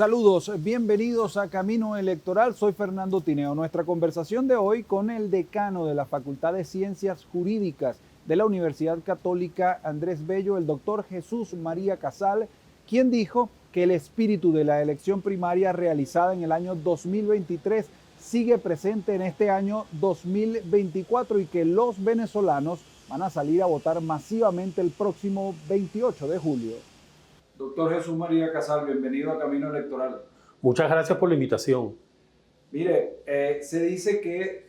Saludos, bienvenidos a Camino Electoral. Soy Fernando Tineo. Nuestra conversación de hoy con el decano de la Facultad de Ciencias Jurídicas de la Universidad Católica Andrés Bello, el doctor Jesús María Casal, quien dijo que el espíritu de la elección primaria realizada en el año 2023 sigue presente en este año 2024 y que los venezolanos van a salir a votar masivamente el próximo 28 de julio. Doctor Jesús María Casal, bienvenido a Camino Electoral. Muchas gracias por la invitación. Mire, se dice que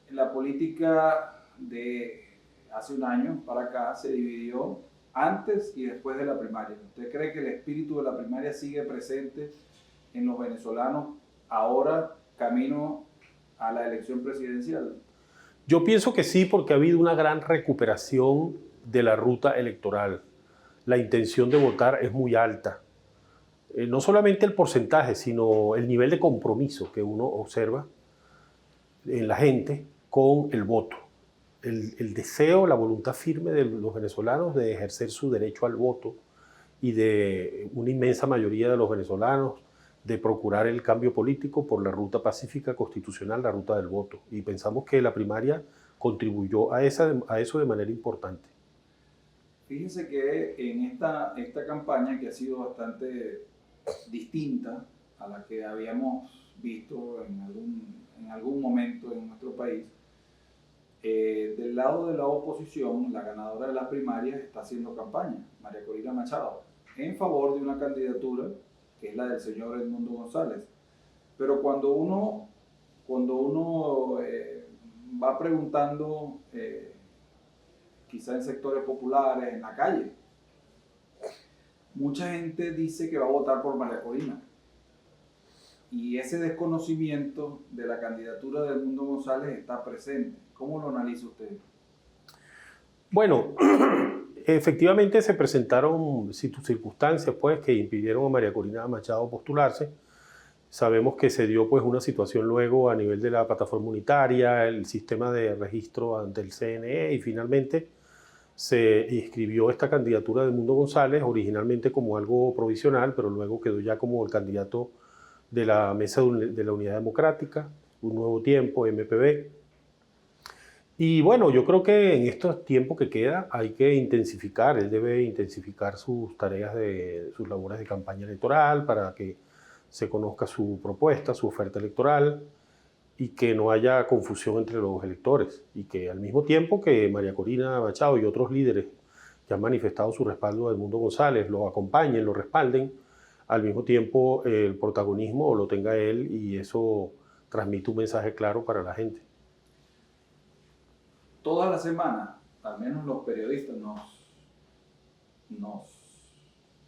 la política de hace un año para acá se dividió antes y después de la primaria. ¿Usted cree que el espíritu de la primaria sigue presente en los venezolanos ahora camino a la elección presidencial? Yo pienso que sí, porque ha habido una gran recuperación de la ruta electoral. La intención de votar es muy alta. No solamente el porcentaje, sino el nivel de compromiso que uno observa en la gente con el voto. El deseo, la voluntad firme de los venezolanos de ejercer su derecho al voto y de una inmensa mayoría de los venezolanos de procurar el cambio político por la ruta pacífica constitucional, la ruta del voto. Y pensamos que la primaria contribuyó a eso de manera importante. Fíjense que en esta campaña, que ha sido bastante distinta a la que habíamos visto en algún momento en nuestro país, del lado de la oposición, la ganadora de las primarias está haciendo campaña, María Corina Machado, en favor de una candidatura que es la del señor Edmundo González. Pero cuando uno va preguntando, quizá en sectores populares, en la calle, mucha gente dice que va a votar por María Corina. Y ese desconocimiento de la candidatura de Edmundo González está presente. ¿Cómo lo analiza usted? Bueno, efectivamente se presentaron circunstancias pues, que impidieron a María Corina Machado postularse. Sabemos que se dio pues, una situación luego a nivel de la plataforma unitaria, el sistema de registro ante el CNE y finalmente se inscribió esta candidatura de Edmundo González originalmente como algo provisional, pero luego quedó ya como el candidato de la Mesa de la Unidad Democrática, Un Nuevo Tiempo, MPB. Y bueno, yo creo que en estos tiempos que queda hay que intensificar, él debe intensificar sus tareas, sus labores de campaña electoral para que se conozca su propuesta, su oferta electoral y que no haya confusión entre los electores y que al mismo tiempo que María Corina Machado y otros líderes que han manifestado su respaldo a Edmundo González lo acompañen, lo respalden, al mismo tiempo el protagonismo lo tenga él y eso transmite un mensaje claro para la gente. Toda la semana, al menos los periodistas, nos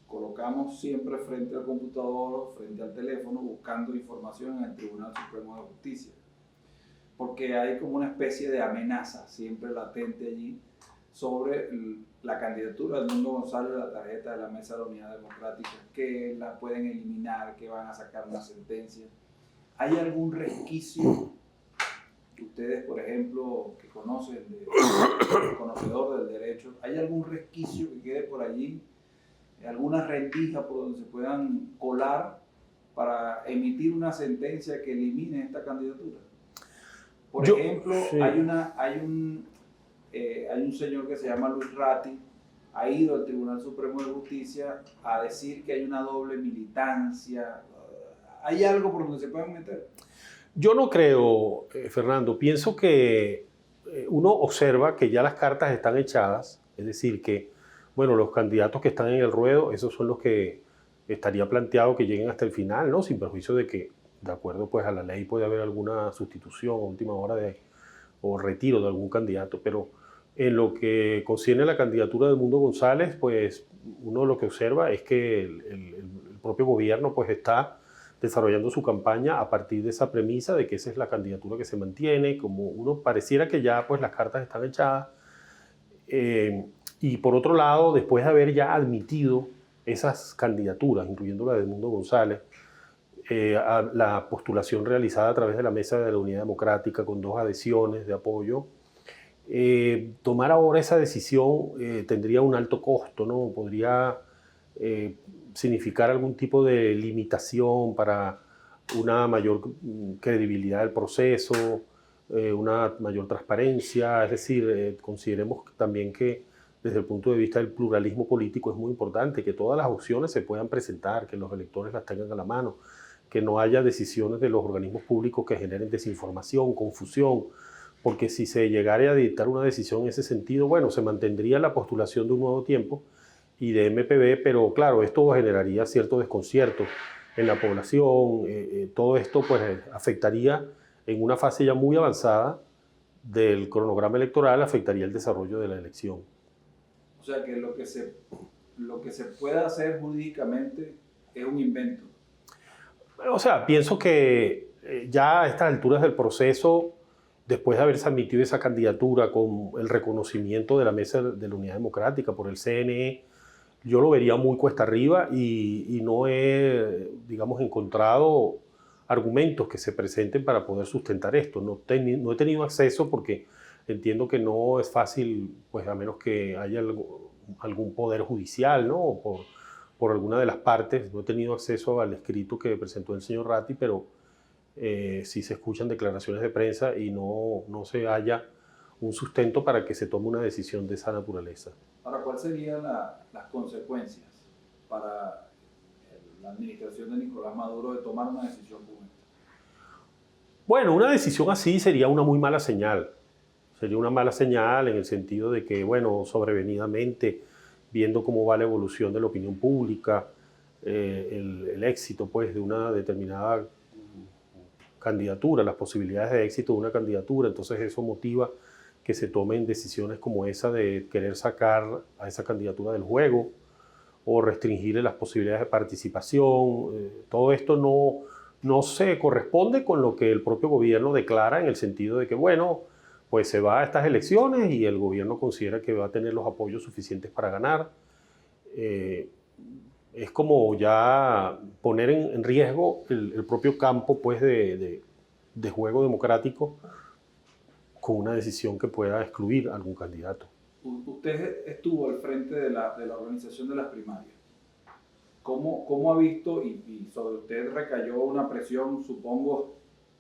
colocamos siempre frente al computador, frente al teléfono, buscando información en el Tribunal Supremo de Justicia. Porque hay como una especie de amenaza siempre latente allí sobre la candidatura de Edmundo González a la tarjeta de la Mesa de la Unidad Democrática, que la pueden eliminar, que van a sacar una sentencia. ¿Hay algún resquicio? Ustedes, por ejemplo, que conocen, conocedor del derecho, ¿hay algún resquicio que quede por allí? ¿Alguna rendija por donde se puedan colar para emitir una sentencia que elimine esta candidatura? Por ejemplo, sí. hay un señor que se llama Luis Ratti, ha ido al Tribunal Supremo de Justicia a decir que hay una doble militancia. ¿Hay algo por donde se puedan meter? Yo no creo, Fernando. Pienso que uno observa que ya las cartas están echadas, es decir, que bueno, los candidatos que están en el ruedo, esos son los que estaría planteado que lleguen hasta el final, ¿no? Sin perjuicio de que, de acuerdo pues, a la ley, puede haber alguna sustitución a última hora o retiro de algún candidato. Pero en lo que concierne a la candidatura de Edmundo González, pues uno lo que observa es que el propio gobierno pues, está desarrollando su campaña a partir de esa premisa de que esa es la candidatura que se mantiene, como uno pareciera que ya pues, las cartas están echadas. Y por otro lado, después de haber ya admitido esas candidaturas, incluyendo la de Edmundo González, a la postulación realizada a través de la Mesa de la Unidad Democrática con 2 adhesiones de apoyo, tomar ahora esa decisión tendría un alto costo, ¿no? Podría significar algún tipo de limitación para una mayor credibilidad del proceso, una mayor transparencia. Es decir, consideremos también que desde el punto de vista del pluralismo político es muy importante que todas las opciones se puedan presentar, que los electores las tengan a la mano, que no haya decisiones de los organismos públicos que generen desinformación, confusión, porque si se llegara a dictar una decisión en ese sentido, bueno, se mantendría la postulación de un nuevo tiempo y de MPB, pero claro, esto generaría cierto desconcierto en la población. Todo esto pues afectaría en una fase ya muy avanzada del cronograma electoral, afectaría el desarrollo de la elección. O sea que lo que se puede hacer jurídicamente es un invento. O sea, pienso que ya a estas alturas del proceso, después de haberse admitido esa candidatura con el reconocimiento de la Mesa de la Unidad Democrática por el CNE, yo lo vería muy cuesta arriba y no he, digamos, encontrado argumentos que se presenten para poder sustentar esto. No he tenido acceso porque entiendo que no es fácil, pues a menos que haya algún poder judicial, ¿no? O por alguna de las partes. No he tenido acceso al escrito que presentó el señor Ratti, pero sí se escuchan declaraciones de prensa y no se halla un sustento para que se tome una decisión de esa naturaleza. Ahora, ¿cuáles serían las consecuencias para la administración de Nicolás Maduro de tomar una decisión como esta? Bueno, una decisión así sería una muy mala señal. Sería una mala señal en el sentido de que, bueno, sobrevenidamente, viendo cómo va la evolución de la opinión pública, el éxito pues, de una determinada candidatura, las posibilidades de éxito de una candidatura, entonces eso motiva que se tomen decisiones como esa de querer sacar a esa candidatura del juego o restringirle las posibilidades de participación. Todo esto no se corresponde con lo que el propio gobierno declara en el sentido de que, bueno, pues se va a estas elecciones y el gobierno considera que va a tener los apoyos suficientes para ganar. Es como ya poner en riesgo el propio campo pues, de juego democrático con una decisión que pueda excluir a algún candidato. Usted estuvo al frente de la organización de las primarias. ¿Cómo ha visto, y sobre usted recayó una presión, supongo,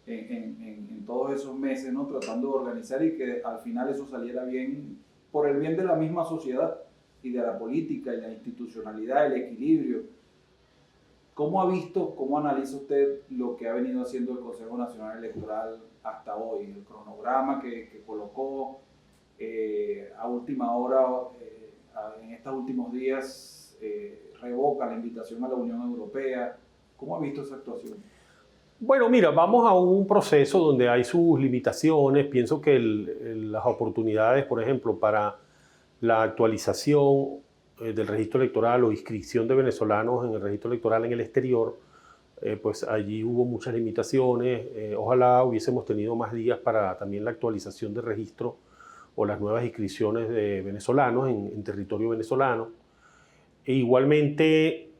en todos esos meses, ¿no? Tratando de organizar y que al final eso saliera bien, por el bien de la misma sociedad y de la política y la institucionalidad, el equilibrio? ¿Cómo ha visto, cómo analiza usted lo que ha venido haciendo el Consejo Nacional Electoral hasta hoy? El cronograma que colocó a última hora, en estos últimos días, revoca la invitación a la Unión Europea. ¿Cómo ha visto esa actuación? Bueno, mira, vamos a un proceso donde hay sus limitaciones. Pienso que las oportunidades, por ejemplo, para la actualización del registro electoral o inscripción de venezolanos en el registro electoral en el exterior, pues allí hubo muchas limitaciones. Ojalá hubiésemos tenido más días para también la actualización del registro o las nuevas inscripciones de venezolanos en territorio venezolano. E igualmente,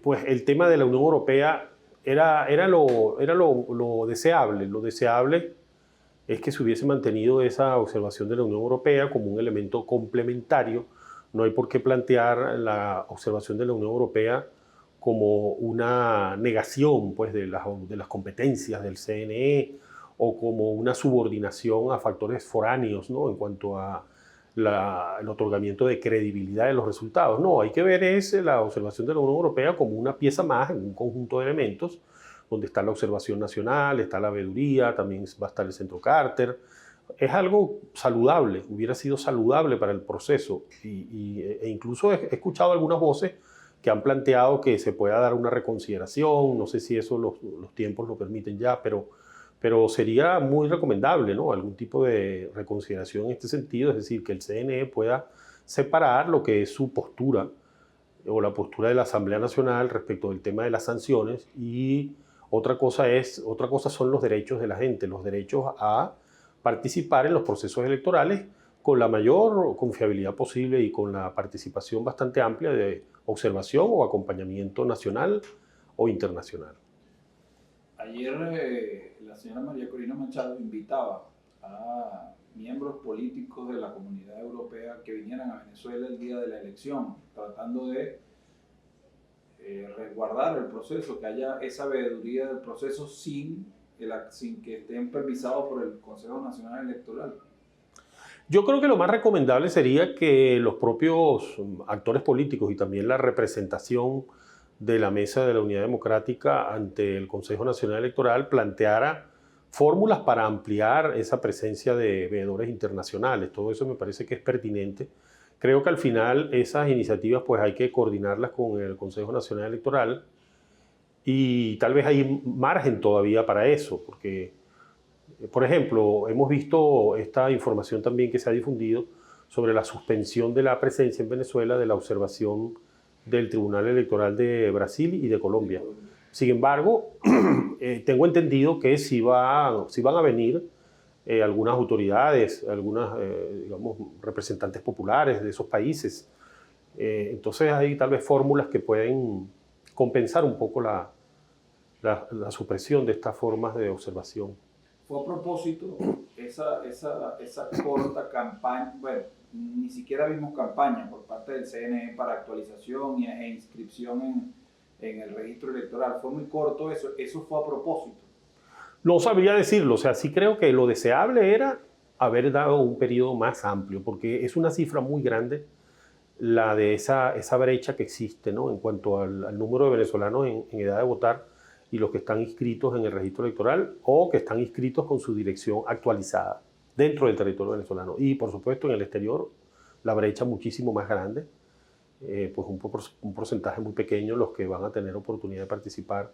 pues el tema de la Unión Europea era lo deseable. Lo deseable es que se hubiese mantenido esa observación de la Unión Europea como un elemento complementario. No hay por qué plantear la observación de la Unión Europea como una negación pues, de las competencias del CNE o como una subordinación a factores foráneos, ¿no? En cuanto a el otorgamiento de credibilidad de los resultados. No, hay que ver la observación de la Unión Europea como una pieza más en un conjunto de elementos donde está la observación nacional, está la veeduría, también va a estar el Centro Carter. Es algo saludable, hubiera sido saludable para el proceso e incluso he escuchado algunas voces que han planteado que se pueda dar una reconsideración. No sé si eso los tiempos lo permiten ya, pero sería muy recomendable, ¿no? Algún tipo de reconsideración en este sentido, es decir, que el CNE pueda separar lo que es su postura o la postura de la Asamblea Nacional respecto del tema de las sanciones y otra cosa son los derechos de la gente, los derechos a participar en los procesos electorales con la mayor confiabilidad posible y con la participación bastante amplia de observación o acompañamiento nacional o internacional. Ayer la señora María Corina Machado invitaba a miembros políticos de la Comunidad Europea que vinieran a Venezuela el día de la elección, tratando de resguardar el proceso, que haya esa veeduría del proceso sin que estén permisados por el Consejo Nacional Electoral? Yo creo que lo más recomendable sería que los propios actores políticos y también la representación de la Mesa de la Unidad Democrática ante el Consejo Nacional Electoral planteara fórmulas para ampliar esa presencia de veedores internacionales. Todo eso me parece que es pertinente. Creo que al final esas iniciativas pues hay que coordinarlas con el Consejo Nacional Electoral y tal vez hay margen todavía para eso, porque, por ejemplo, hemos visto esta información también que se ha difundido sobre la suspensión de la presencia en Venezuela de la observación del Tribunal Electoral de Brasil y de Colombia. Sin embargo, tengo entendido que sí van a venir algunas autoridades, algunas digamos, representantes populares de esos países. Entonces hay tal vez fórmulas que pueden compensar un poco la supresión de estas formas de observación. Fue a propósito esa corta campaña, bueno, ni siquiera vimos campaña por parte del CNE para actualización e inscripción en el registro electoral. Fue muy corto eso fue a propósito. No sabría decirlo, o sea, sí creo que lo deseable era haber dado un periodo más amplio, porque es una cifra muy grande la de esa brecha que existe, ¿no? En cuanto al número de venezolanos en edad de votar y los que están inscritos en el registro electoral o que están inscritos con su dirección actualizada dentro del territorio venezolano. Y por supuesto en el exterior la brecha muchísimo más grande, pues un porcentaje muy pequeño los que van a tener oportunidad de participar.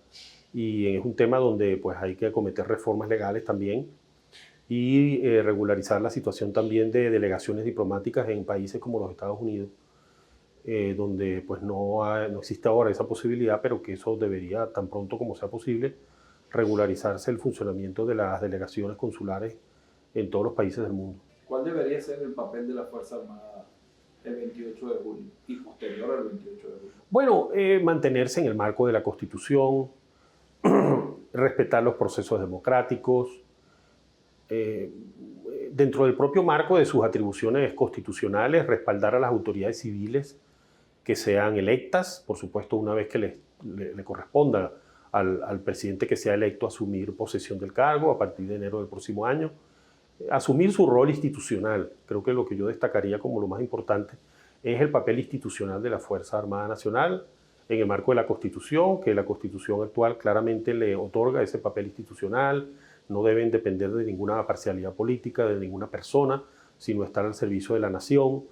Y es un tema donde pues hay que acometer reformas legales también y regularizar la situación también de delegaciones diplomáticas en países como los Estados Unidos, donde pues no existe ahora esa posibilidad, pero que eso debería, tan pronto como sea posible, regularizarse el funcionamiento de las delegaciones consulares en todos los países del mundo. ¿Cuál debería ser el papel de la Fuerza Armada el 28 de julio y posterior al 28 de julio? Bueno, mantenerse en el marco de la Constitución, respetar los procesos democráticos, dentro del propio marco de sus atribuciones constitucionales, respaldar a las autoridades civiles que sean electas, por supuesto una vez que le corresponda al presidente que sea electo asumir posesión del cargo a partir de enero del próximo año, asumir su rol institucional. Creo que lo que yo destacaría como lo más importante es el papel institucional de la Fuerza Armada Nacional en el marco de la Constitución, que la Constitución actual claramente le otorga ese papel institucional. No deben depender de ninguna parcialidad política, de ninguna persona, sino estar al servicio de la nación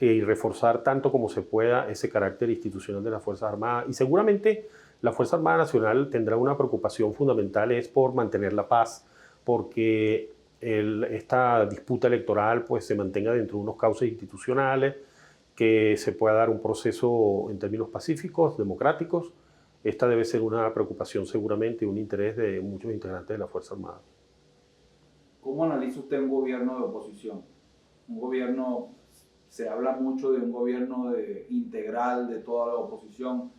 y reforzar tanto como se pueda ese carácter institucional de las Fuerzas Armadas. Y seguramente la Fuerza Armada Nacional tendrá una preocupación fundamental, es por mantener la paz, porque esta disputa electoral pues, se mantenga dentro de unos cauces institucionales, que se pueda dar un proceso en términos pacíficos, democráticos. Esta debe ser una preocupación seguramente y un interés de muchos integrantes de la Fuerza Armada. ¿Cómo analiza usted un gobierno de oposición? Un gobierno, se habla mucho de un gobierno integral de toda la oposición,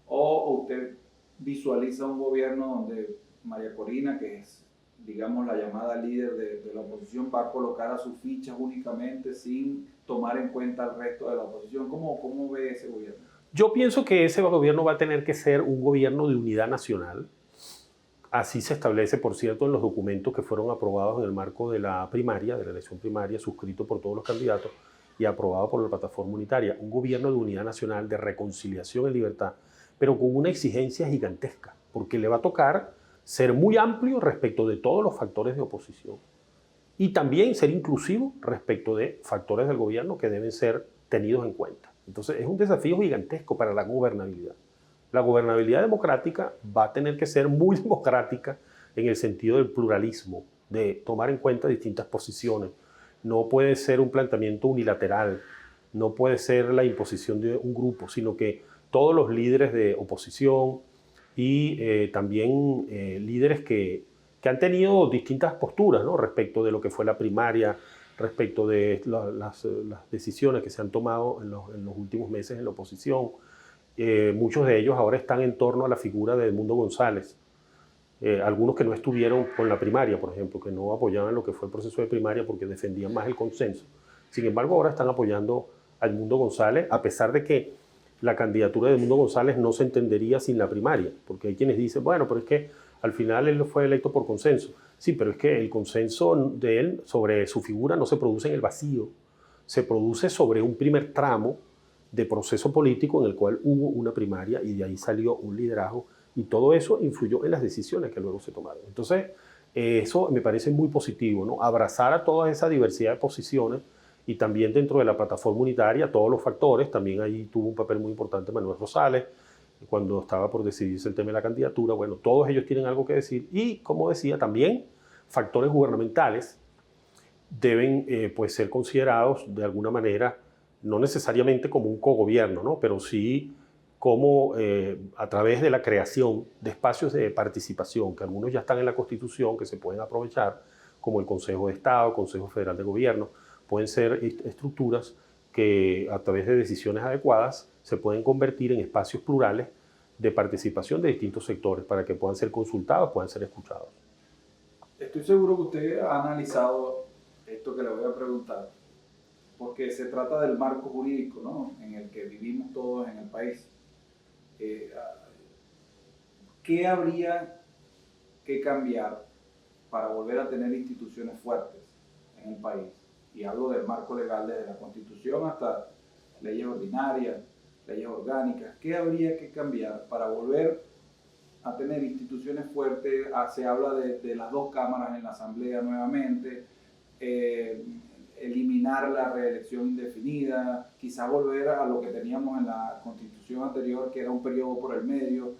o usted visualiza un gobierno donde María Corina, que es, digamos, la llamada líder de la oposición, va a colocar a sus fichas únicamente sin tomar en cuenta al resto de la oposición? ¿Cómo ve ese gobierno? Yo pienso que ese gobierno va a tener que ser un gobierno de unidad nacional. Así se establece, por cierto, en los documentos que fueron aprobados en el marco de la primaria, de la elección primaria, suscrito por todos los candidatos y aprobado por la plataforma unitaria. Un gobierno de unidad nacional, de reconciliación y libertad, pero con una exigencia gigantesca, porque le va a tocar ser muy amplio respecto de todos los factores de oposición y también ser inclusivo respecto de factores del gobierno que deben ser tenidos en cuenta. Entonces es un desafío gigantesco para la gobernabilidad. La gobernabilidad democrática va a tener que ser muy democrática en el sentido del pluralismo, de tomar en cuenta distintas posiciones. No puede ser un planteamiento unilateral, no puede ser la imposición de un grupo, sino que todos los líderes de oposición y también líderes que han tenido distintas posturas, ¿no? Respecto de lo que fue la primaria, respecto de las decisiones que se han tomado en los últimos meses en la oposición. Muchos de ellos ahora están en torno a la figura de Edmundo González. Algunos que no estuvieron con la primaria, por ejemplo, que no apoyaban lo que fue el proceso de primaria porque defendían más el consenso. Sin embargo, ahora están apoyando a Edmundo González, a pesar de que la candidatura de Edmundo González no se entendería sin la primaria, porque hay quienes dicen, bueno, pero es que al final él fue electo por consenso. Sí, pero es que el consenso de él sobre su figura no se produce en el vacío, se produce sobre un primer tramo de proceso político en el cual hubo una primaria y de ahí salió un liderazgo y todo eso influyó en las decisiones que luego se tomaron. Entonces, eso me parece muy positivo, ¿no? Abrazar a toda esa diversidad de posiciones y también dentro de la plataforma unitaria, todos los factores. También ahí tuvo un papel muy importante Manuel Rosales, cuando estaba por decidirse el tema de la candidatura. Bueno, todos ellos tienen algo que decir y, como decía, también factores gubernamentales deben pues ser considerados de alguna manera, no necesariamente como un cogobierno, ¿no? Pero sí como a través de la creación de espacios de participación, que algunos ya están en la Constitución, que se pueden aprovechar, como el Consejo de Estado, Consejo Federal de Gobierno, pueden ser estructuras que a través de decisiones adecuadas se pueden convertir en espacios plurales de participación de distintos sectores para que puedan ser consultados, puedan ser escuchados. Estoy seguro que usted ha analizado esto que le voy a preguntar, porque se trata del marco jurídico, ¿no?, en el que vivimos todos en el país. ¿Qué habría que cambiar para volver a tener instituciones fuertes en el país? Y hablo del marco legal desde la Constitución hasta leyes ordinarias, leyes orgánicas. ¿Qué habría que cambiar para volver a tener instituciones fuertes? Se habla de las dos cámaras en la Asamblea nuevamente, eliminar la reelección indefinida, quizá volver a lo que teníamos en la Constitución anterior, que era un periodo por el medio,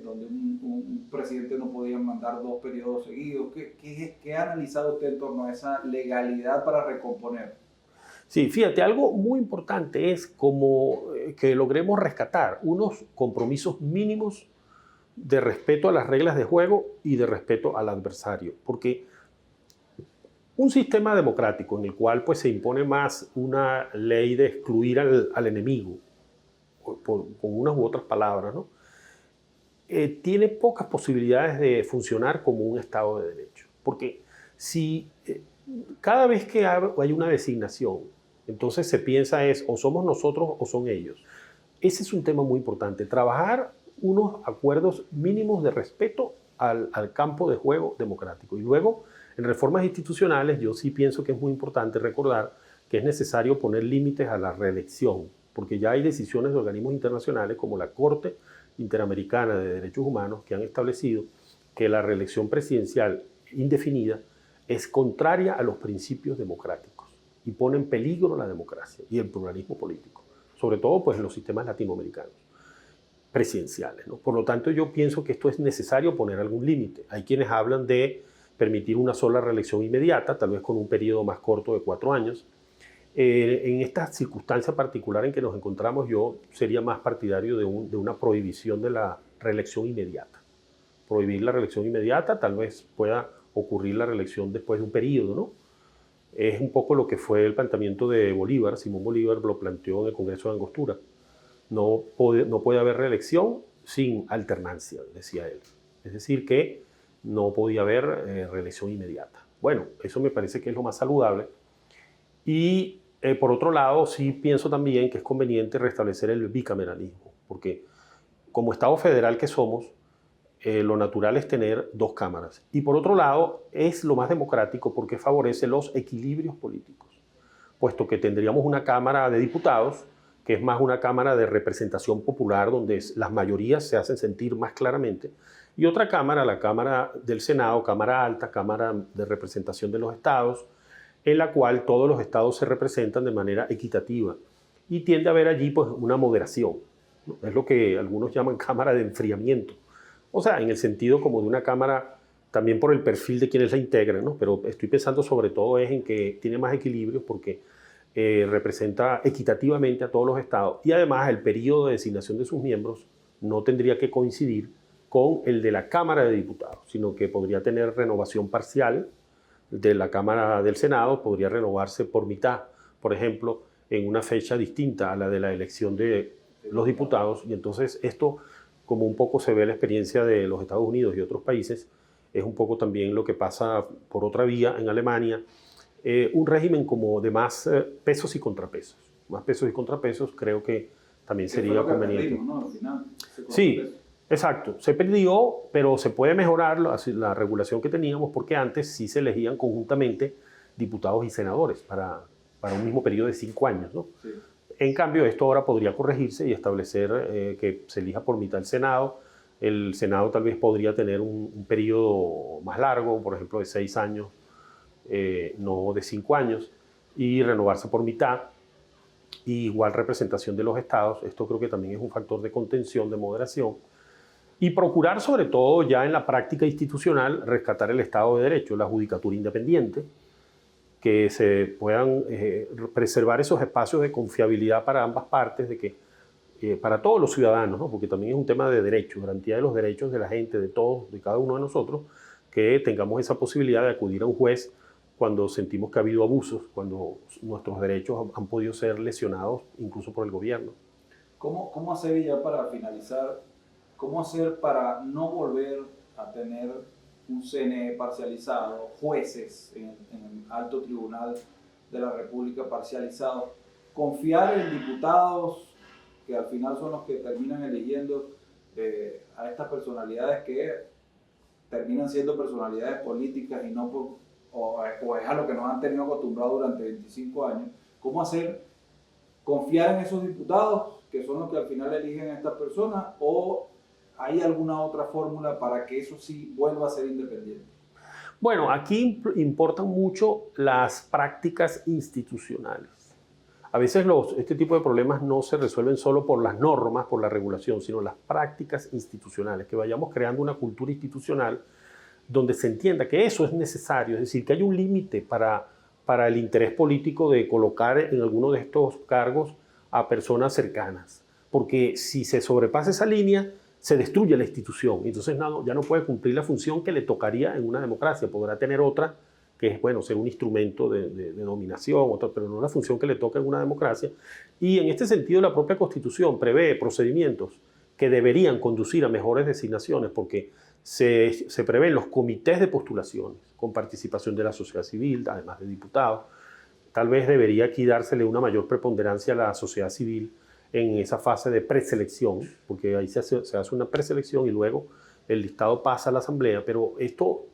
donde un presidente no podía mandar 2 periodos seguidos. ¿Qué ha analizado usted en torno a esa legalidad para recomponer? Sí, fíjate, algo muy importante es como que logremos rescatar unos compromisos mínimos de respeto a las reglas de juego y de respeto al adversario, porque un sistema democrático en el cual pues, se impone más una ley de excluir al enemigo, con unas u otras palabras, ¿no? Tiene pocas posibilidades de funcionar como un Estado de Derecho. Porque si cada vez que hay una designación, entonces se piensa es o somos nosotros o son ellos. Ese es un tema muy importante, trabajar unos acuerdos mínimos de respeto al campo de juego democrático. Y luego, en reformas institucionales, yo sí pienso que es muy importante recordar que es necesario poner límites a la reelección, porque ya hay decisiones de organismos internacionales como la Corte Interamericana de Derechos Humanos que han establecido que la reelección presidencial indefinida es contraria a los principios democráticos y pone en peligro la democracia y el pluralismo político, sobre todo pues, en los sistemas latinoamericanos presidenciales, ¿no? Por lo tanto, yo pienso que esto es necesario poner algún límite. Hay quienes hablan de permitir una sola reelección inmediata, tal vez con un periodo más corto de 4 años. En esta circunstancia particular en que nos encontramos, yo sería más partidario de una prohibición de la reelección inmediata. Prohibir la reelección inmediata, tal vez pueda ocurrir la reelección después de un periodo, ¿no? Es un poco lo que fue el planteamiento de Bolívar. Simón Bolívar lo planteó en el Congreso de Angostura. No puede haber reelección sin alternancia, decía él. Es decir, que no podía haber reelección inmediata. Bueno, eso me parece que es lo más saludable. Y por otro lado, sí pienso también que es conveniente restablecer el bicameralismo, porque como Estado federal que somos, lo natural es tener 2 cámaras. Y por otro lado, es lo más democrático porque favorece los equilibrios políticos, puesto que tendríamos una Cámara de Diputados, que es más una Cámara de representación popular, donde las mayorías se hacen sentir más claramente, y otra Cámara, la Cámara del Senado, Cámara Alta, Cámara de Representación de los Estados, en la cual todos los estados se representan de manera equitativa y tiende a haber allí pues, una moderación, ¿no? Es lo que algunos llaman cámara de enfriamiento, o sea, en el sentido como de una cámara también por el perfil de quienes la integran, ¿no? Pero estoy pensando sobre todo es en que tiene más equilibrio porque representa equitativamente a todos los estados y además el periodo de designación de sus miembros no tendría que coincidir con el de la Cámara de Diputados, sino que podría tener renovación parcial de la Cámara del Senado, podría renovarse por mitad, por ejemplo, en una fecha distinta a la de la elección de los diputados. Y entonces esto, como un poco se ve en la experiencia de los Estados Unidos y otros países, es un poco también lo que pasa por otra vía en Alemania, un régimen como de más pesos y contrapesos. Más pesos y contrapesos creo que también sería conveniente. Perdimos, ¿no? Al final, sí, exacto. Se perdió, pero se puede mejorar la regulación que teníamos porque antes sí se elegían conjuntamente diputados y senadores para un mismo periodo de 5 años, ¿no? Sí. En cambio, esto ahora podría corregirse y establecer que se elija por mitad el Senado. El Senado tal vez podría tener un periodo más largo, por ejemplo, de 6 años, no de 5 años, y renovarse por mitad. Y igual representación de los estados. Esto creo que también es un factor de contención, de moderación. Y procurar, sobre todo, ya en la práctica institucional, rescatar el Estado de Derecho, la judicatura independiente, que se puedan preservar esos espacios de confiabilidad para ambas partes, de que para todos los ciudadanos, ¿no? Porque también es un tema de derechos, garantía de los derechos de la gente, de todos, de cada uno de nosotros, que tengamos esa posibilidad de acudir a un juez cuando sentimos que ha habido abusos, cuando nuestros derechos han podido ser lesionados incluso por el gobierno. ¿Cómo hacer, ya para finalizar, cómo hacer para no volver a tener un CNE parcializado, jueces en el alto tribunal de la República parcializados, confiar en diputados que al final son los que terminan eligiendo a estas personalidades que terminan siendo personalidades políticas y no o es a lo que nos han tenido acostumbrados durante 25 años? ¿Cómo hacer confiar en esos diputados que son los que al final eligen a estas personas, o hay alguna otra fórmula para que eso sí vuelva a ser independiente? Bueno, aquí importan mucho las prácticas institucionales. A veces este tipo de problemas no se resuelven solo por las normas, por la regulación, sino las prácticas institucionales, que vayamos creando una cultura institucional donde se entienda que eso es necesario, es decir, que hay un límite para el interés político de colocar en alguno de estos cargos a personas cercanas, porque si se sobrepasa esa línea, se destruye la institución, entonces ya no puede cumplir la función que le tocaría en una democracia. Podrá tener otra, que es, bueno, ser un instrumento de dominación, pero no la función que le toca en una democracia. Y en este sentido, la propia Constitución prevé procedimientos que deberían conducir a mejores designaciones, porque se prevén los comités de postulaciones con participación de la sociedad civil, además de diputados. Tal vez debería aquí dársele una mayor preponderancia a la sociedad civil en esa fase de preselección, porque ahí se hace una preselección y luego el listado pasa a la Asamblea, pero esto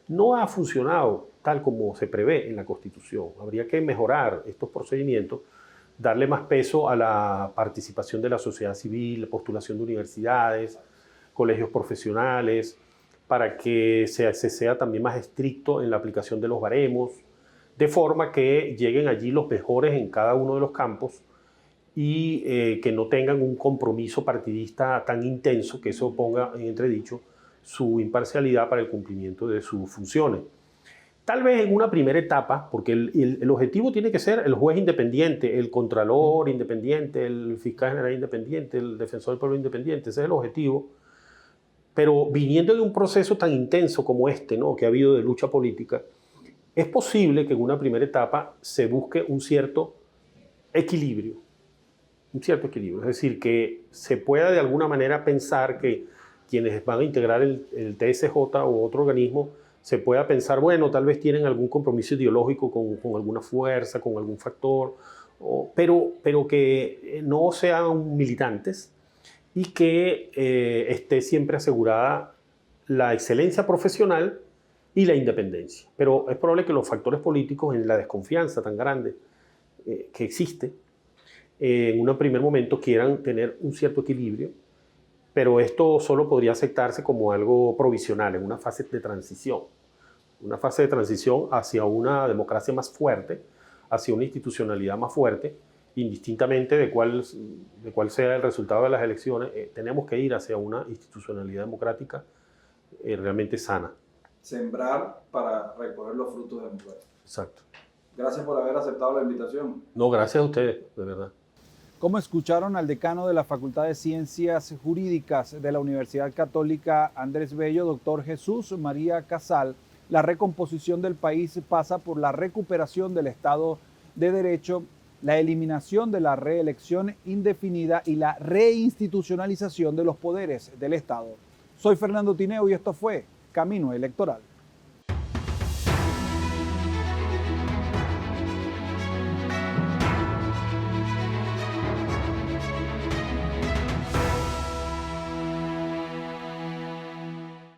no ha funcionado tal como se prevé en la Constitución. Habría que mejorar estos procedimientos, darle más peso a la participación de la sociedad civil, la postulación de universidades, colegios profesionales, para que se sea también más estricto en la aplicación de los baremos, de forma que lleguen allí los mejores en cada uno de los campos y que no tengan un compromiso partidista tan intenso que eso ponga en entredicho su imparcialidad para el cumplimiento de sus funciones. Tal vez en una primera etapa, porque el objetivo tiene que ser el juez independiente, el contralor independiente, el fiscal general independiente, el defensor del pueblo independiente, ese es el objetivo. Pero viniendo de un proceso tan intenso como este, ¿no?, que ha habido de lucha política, es posible que en una primera etapa se busque un cierto equilibrio. Es decir, que se pueda de alguna manera pensar que quienes van a integrar el TSJ u otro organismo, se pueda pensar, bueno, tal vez tienen algún compromiso ideológico con alguna fuerza, con algún factor, pero que no sean militantes y que esté siempre asegurada la excelencia profesional y la independencia. Pero es probable que los factores políticos, en la desconfianza tan grande que existe, en un primer momento quieran tener un cierto equilibrio, pero esto solo podría aceptarse como algo provisional, en una fase de transición hacia una democracia más fuerte, hacia una institucionalidad más fuerte, indistintamente de cuál sea el resultado de las elecciones. Tenemos que ir hacia una institucionalidad democrática realmente sana. Sembrar para recoger los frutos democráticos. Exacto. Gracias por haber aceptado la invitación. No, gracias a ustedes, de verdad. Como escucharon al decano de la Facultad de Ciencias Jurídicas de la Universidad Católica Andrés Bello, doctor Jesús María Casal, la recomposición del país pasa por la recuperación del Estado de Derecho, la eliminación de la reelección indefinida y la reinstitucionalización de los poderes del Estado. Soy Fernando Tineo y esto fue Camino Electoral.